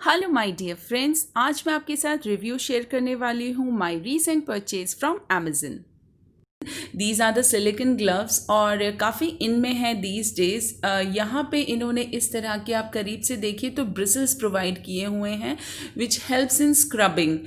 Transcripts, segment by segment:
Hello my dear friends, आज मैं आपके साथ रिव्यू शेयर करने वाली हूँ my recent purchase from Amazon. These are the silicone gloves और काफ़ी इनमें है दीज डेज। यहाँ पे इन्होंने इस तरह के, आप करीब से देखिए तो ब्रिसल्स प्रोवाइड किए हुए हैं विच हेल्प्स इन स्क्रबिंग।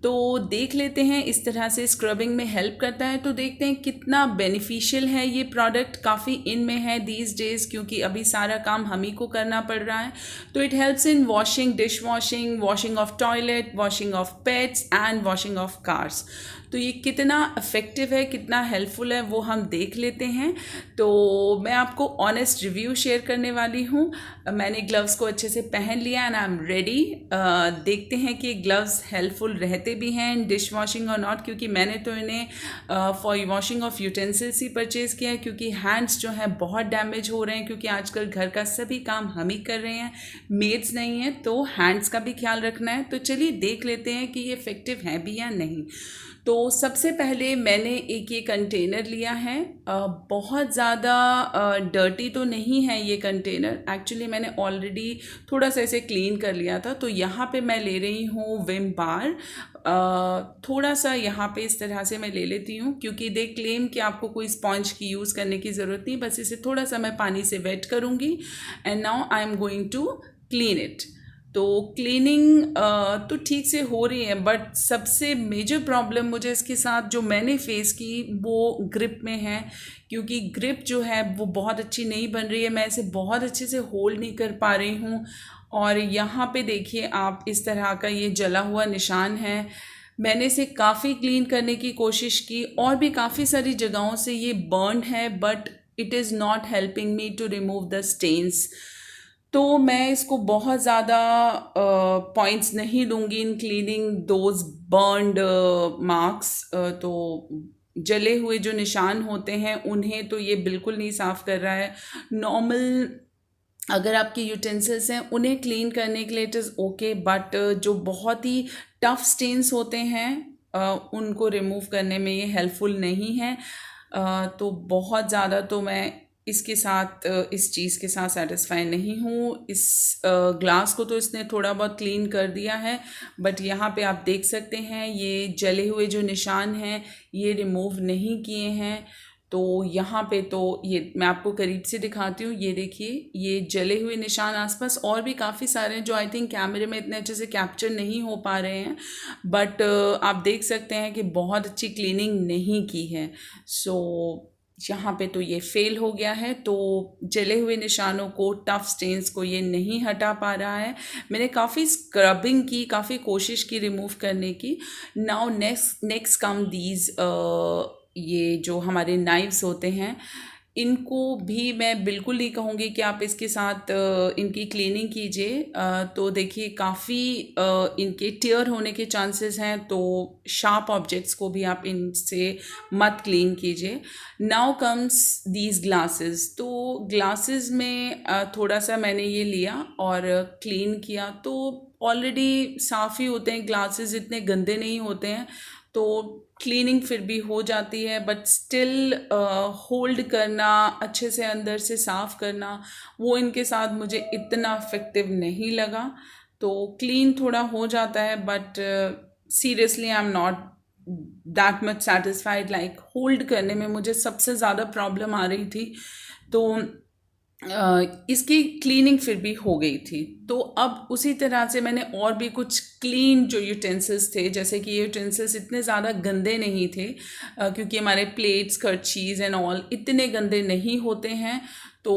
तो देख लेते हैं इस तरह से स्क्रबिंग में हेल्प करता है, तो देखते हैं कितना बेनिफिशियल है ये प्रोडक्ट। काफ़ी इन में है दीज डेज क्योंकि अभी सारा काम हम ही को करना पड़ रहा है। तो it helps in washing, dish washing, washing of toilet, washing of pets and washing of cars. तो ये कितना इफ़ेक्टिव है, कितना हेल्पफुल है, वो हम देख लेते हैं। तो मैं आपको ऑनेस्ट रिव्यू शेयर करने वाली हूँ। मैंने ग्लव्स को अच्छे से पहन लिया एंड आई एम रेडी। देखते हैं कि ग्लव्स हेल्पफुल रहते भी हैं डिश वॉशिंग और नॉट, क्योंकि मैंने तो इन्हें for washing of utensils he purchase किया है, क्योंकि हैंड्स जो हैं बहुत डैमेज हो रहे हैं, क्योंकि आजकल घर का सभी काम हम ही कर रहे हैं, मेड्स नहीं है, तो हैंड्स का भी ख्याल रखना है। तो चलिए देख लेते हैं कि ये इफ़ेक्टिव है भी या नहीं। तो सबसे पहले मैंने एक ये कंटेनर लिया है। बहुत ज़्यादा डर्टी तो नहीं है ये कंटेनर, एक्चुअली मैंने ऑलरेडी थोड़ा सा इसे क्लीन कर लिया था। तो यहाँ पे मैं ले रही हूँ विम बार। थोड़ा सा यहाँ पे इस तरह से मैं ले लेती हूँ, क्योंकि दे क्लेम कि आपको कोई स्पॉन्ज की यूज़ करने की ज़रूरत नहीं, बस इसे थोड़ा सा मैं पानी से वेट करूँगी and now I am going to clean it. तो क्लीनिंग तो ठीक से हो रही है, बट सबसे मेजर प्रॉब्लम मुझे इसके साथ जो मैंने फेस की वो ग्रिप में है, क्योंकि ग्रिप जो है वो बहुत अच्छी नहीं बन रही है। मैं इसे बहुत अच्छे से होल्ड नहीं कर पा रही हूँ। और यहाँ पे देखिए आप, इस तरह का ये जला हुआ निशान है। मैंने इसे काफ़ी क्लीन करने की कोशिश की और भी काफ़ी सारी जगहों से ये बर्न है, but it is not helping me to remove the stains. तो मैं इसको बहुत ज़्यादा पॉइंट्स नहीं दूंगी in cleaning those burned marks. तो जले हुए जो निशान होते हैं उन्हें तो ये बिल्कुल नहीं साफ़ कर रहा है। नॉर्मल अगर आपके यूटेंसिल्स हैं उन्हें क्लीन करने के लिए इट इज़ ओके, बट जो बहुत ही टफ स्टेन्स होते हैं उनको रिमूव करने में ये हेल्पफुल नहीं है। तो बहुत ज़्यादा तो मैं इसके साथ, इस चीज़ के साथ सेटिस्फाई नहीं हूँ। इस ग्लास को तो इसने थोड़ा बहुत क्लीन कर दिया है, बट यहाँ पे आप देख सकते हैं ये जले हुए जो निशान हैं ये रिमूव नहीं किए हैं। तो यहाँ पे तो ये मैं आपको करीब से दिखाती हूँ। ये देखिए ये जले हुए निशान, आसपास और भी काफ़ी सारे हैं जो आई थिंक कैमरे में इतने अच्छे से कैप्चर नहीं हो पा रहे हैं, बट आप देख सकते हैं कि बहुत अच्छी क्लीनिंग नहीं की है। सो यहाँ पे तो ये फेल हो गया है। तो जले हुए निशानों को, टफ स्टेन्स को ये नहीं हटा पा रहा है। मैंने काफ़ी स्क्रबिंग की, काफ़ी कोशिश की रिमूव करने की। नाउ नेक्स्ट कम दीज, ये जो हमारे नाइफ्स होते हैं इनको भी मैं बिल्कुल नहीं कहूँगी कि आप इसके साथ इनकी क्लीनिंग कीजिए। तो देखिए काफ़ी इनके टेयर होने के चांसेस हैं, तो शार्प ऑब्जेक्ट्स को भी आप इनसे मत क्लीन कीजिए। Now comes these glasses. तो ग्लासेस में थोड़ा सा मैंने ये लिया और क्लीन किया, तो ऑलरेडी साफ़ ही होते हैं ग्लासेस, इतने गंदे नहीं होते हैं, तो क्लीनिंग फिर भी हो जाती है। बट स्टिल होल्ड करना, अच्छे से अंदर से साफ़ करना, वो इनके साथ मुझे इतना इफेक्टिव नहीं लगा। तो क्लीन थोड़ा हो जाता है, but seriously I am not that much satisfied. Like hold करने में मुझे सबसे ज़्यादा प्रॉब्लम आ रही थी। तो इसकी क्लीनिंग फिर भी हो गई थी। तो अब उसी तरह से मैंने और भी कुछ क्लीन जो यूटेंसिल्स थे, जैसे कि ये यूटेंसिल्स इतने ज़्यादा गंदे नहीं थे, क्योंकि हमारे प्लेट्स, करचीज़ एंड ऑल इतने गंदे नहीं होते हैं, तो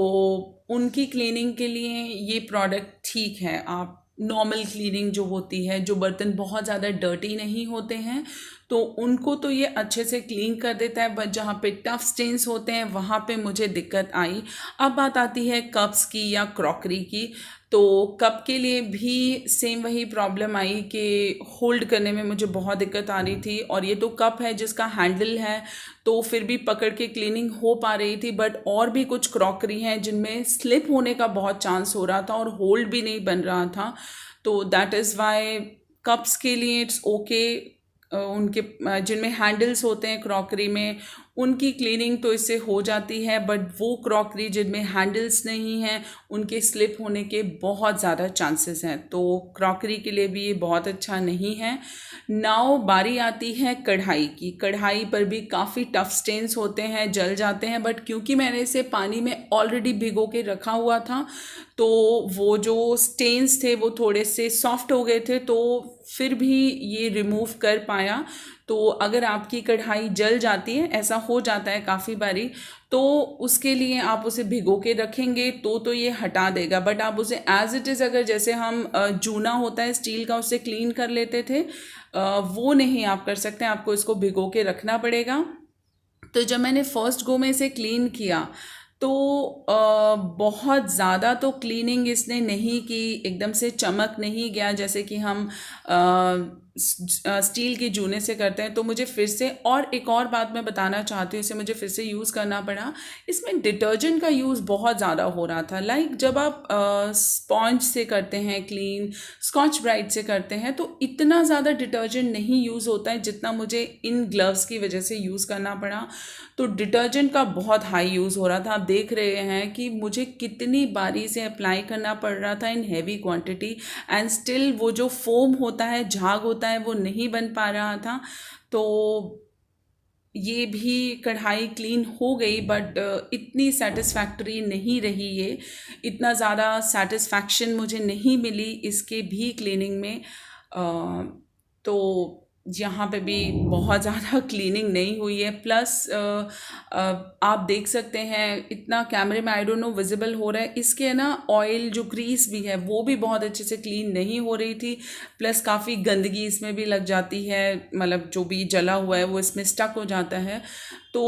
उनकी क्लीनिंग के लिए ये प्रोडक्ट ठीक है। आप नॉर्मल क्लीनिंग जो होती है, जो बर्तन बहुत ज़्यादा डर्टी नहीं होते हैं, तो उनको तो ये अच्छे से क्लीन कर देता है, बट जहाँ पे टफ स्टेन्स होते हैं वहाँ पे मुझे दिक्कत आई। अब बात आती है कप्स की या क्रॉकरी की। तो कप के लिए भी सेम वही प्रॉब्लम आई कि होल्ड करने में मुझे बहुत दिक्कत आ रही थी, और ये तो कप है जिसका हैंडल है, तो फिर भी पकड़ के क्लीनिंग हो पा रही थी। बट और भी कुछ क्रॉकरी हैं जिनमें स्लिप होने का बहुत चांस हो रहा था और होल्ड भी नहीं बन रहा था। तो दैट इज़ वाई कप्स के लिए इट्स ओके। उनके जिनमें हैंडल्स होते हैं क्रॉकरी में, उनकी क्लीनिंग तो इससे हो जाती है, बट वो क्रॉकरी जिनमें हैंडल्स नहीं हैं उनके स्लिप होने के बहुत ज़्यादा चांसेस हैं, तो क्रॉकरी के लिए भी ये बहुत अच्छा नहीं है। नाउ बारी आती है कढ़ाई की। कढ़ाई पर भी काफ़ी टफ स्टेन्स होते हैं, जल जाते हैं, बट क्योंकि मैंने इसे पानी में ऑलरेडी भिगो के रखा हुआ था तो वो जो स्टेन्स थे वो थोड़े से सॉफ्ट हो गए थे, तो फिर भी ये रिमूव कर पाया। तो अगर आपकी कढ़ाई जल जाती है, ऐसा हो जाता है काफ़ी बारी, तो उसके लिए आप उसे भिगो के रखेंगे तो ये हटा देगा। बट आप उसे एज इट इज़, अगर जैसे हम जूना होता है स्टील का उससे क्लीन कर लेते थे, वो नहीं आप कर सकते, आपको इसको भिगो के रखना पड़ेगा। तो जब मैंने फर्स्ट गो में इसे क्लीन किया तो बहुत ज़्यादा तो क्लीनिंग इसने नहीं की, एकदम से चमक नहीं गया जैसे कि हम स्टील के जूने से करते हैं। तो मुझे फिर से, और एक और बात मैं बताना चाहती हूँ, इसे मुझे फिर से यूज़ करना पड़ा। इसमें डिटर्जेंट का यूज़ बहुत ज़्यादा हो रहा था। लाइक जब आप स्पॉन्ज से करते हैं क्लीन, स्कॉच ब्राइट से करते हैं, तो इतना ज़्यादा डिटर्जेंट नहीं यूज़ होता है जितना मुझे इन ग्लव्स की वजह से यूज़ करना पड़ा। तो डिटर्जेंट का बहुत हाई यूज़ हो रहा था। आप देख रहे हैं कि मुझे कितनी बारी से अप्लाई करना पड़ रहा था in heavy quantity, and still वो जो फोम होता है, झाग होता है, वो नहीं बन पा रहा था। तो ये भी कढ़ाई क्लीन हो गई, बट इतनी सेटिस्फैक्टरी नहीं रही ये, इतना ज़्यादा सेटिस्फैक्शन मुझे नहीं मिली इसके भी क्लीनिंग में। तो यहाँ पे भी बहुत ज़्यादा क्लीनिंग नहीं हुई है। प्लस आप देख सकते हैं, इतना कैमरे में आई डोंट नो विजिबल हो रहा है, इसके ना ऑयल जो ग्रीस भी है वो भी बहुत अच्छे से क्लीन नहीं हो रही थी। प्लस काफ़ी गंदगी इसमें भी लग जाती है, मतलब जो भी जला हुआ है वो इसमें स्टक हो जाता है। तो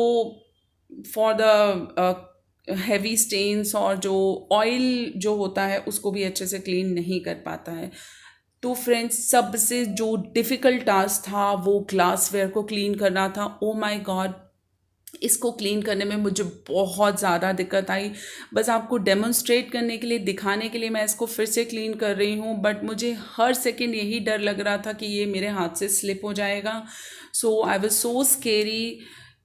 फॉर द हैवी स्टेन्स और जो ऑयल जो होता है उसको भी अच्छे से क्लीन नहीं कर पाता है। तो फ्रेंड्स, सबसे जो डिफ़िकल्ट टास्क था वो ग्लासवेयर को क्लीन करना था। ओ माय गॉड, इसको क्लीन करने में मुझे बहुत ज़्यादा दिक्कत आई। बस आपको डेमोन्स्ट्रेट करने के लिए, दिखाने के लिए मैं इसको फिर से क्लीन कर रही हूँ, बट मुझे हर सेकंड यही डर लग रहा था कि ये मेरे हाथ से स्लिप हो जाएगा। सो आई वाज सो स्केरी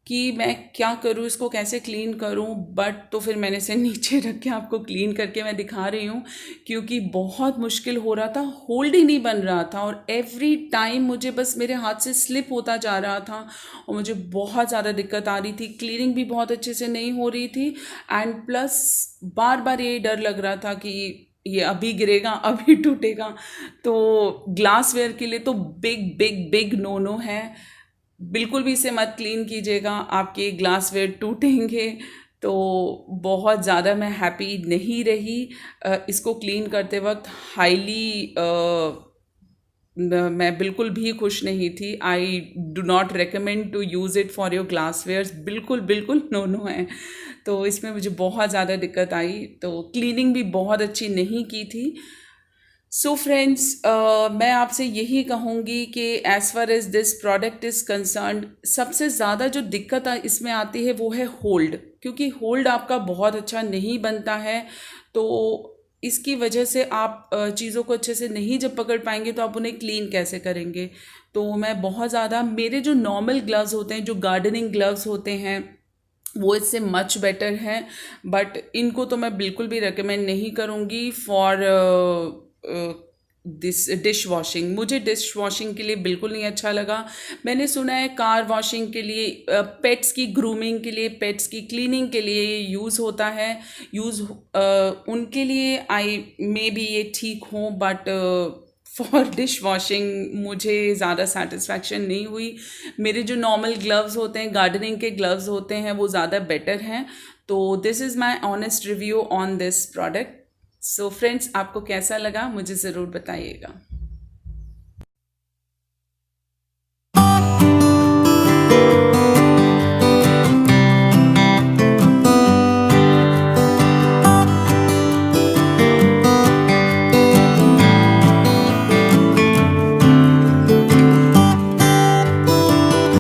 कि मैं क्या करूँ, इसको कैसे क्लीन करूँ। बट तो फिर मैंने इसे नीचे रख के आपको क्लीन करके मैं दिखा रही हूँ, क्योंकि बहुत मुश्किल हो रहा था, होल्ड ही नहीं बन रहा था, और एवरी टाइम मुझे बस मेरे हाथ से स्लिप होता जा रहा था और मुझे बहुत ज़्यादा दिक्कत आ रही थी। क्लीनिंग भी बहुत अच्छे से नहीं हो रही थी, एंड प्लस बार बार यही डर लग रहा था कि ये अभी गिरेगा, अभी टूटेगा। तो ग्लासवेयर के लिए तो big big big no no है, बिल्कुल भी इसे मत क्लीन कीजिएगा, आपके ग्लासवेयर टूटेंगे। तो बहुत ज़्यादा मैं हैप्पी नहीं रही इसको क्लीन करते वक्त। हाईली मैं बिल्कुल भी खुश नहीं थी। I do not recommend to use it for your glasswares, बिल्कुल बिल्कुल नो नो है। तो इसमें मुझे बहुत ज़्यादा दिक्कत आई, तो क्लीनिंग भी बहुत अच्छी नहीं की थी। सो फ्रेंड्स, मैं आपसे यही कहूँगी कि as far as this product is concerned, सबसे ज़्यादा जो दिक्कत इसमें आती है वो है होल्ड, क्योंकि होल्ड आपका बहुत अच्छा नहीं बनता है। तो इसकी वजह से आप चीज़ों को अच्छे से नहीं जब पकड़ पाएंगे तो आप उन्हें क्लीन कैसे करेंगे। तो मैं बहुत ज़्यादा, मेरे जो नॉर्मल ग्लव्स होते हैं, जो गार्डनिंग ग्लव्स होते हैं, वो इससे मच बेटर है, बट इनको तो मैं बिल्कुल भी रिकमेंड नहीं करूँगी फॉर दिस डिश वॉशिंग। मुझे डिश वॉशिंग के लिए बिल्कुल नहीं अच्छा लगा। मैंने सुना है कार वॉशिंग के लिए, पेट्स की ग्रूमिंग के लिए, पेट्स की क्लीनिंग के लिए यूज़ होता है, उनके लिए आई मे बी ये ठीक हो, बट फॉर डिश वॉशिंग मुझे ज़्यादा सेटिस्फैक्शन नहीं हुई। मेरे जो नॉर्मल ग्लव्स होते हैं, गार्डनिंग के ग्लव्स होते हैं, वो ज़्यादा बेटर हैं। तो this is my honest review on this product. So friends, आपको कैसा लगा मुझे ज़रूर बताइएगा।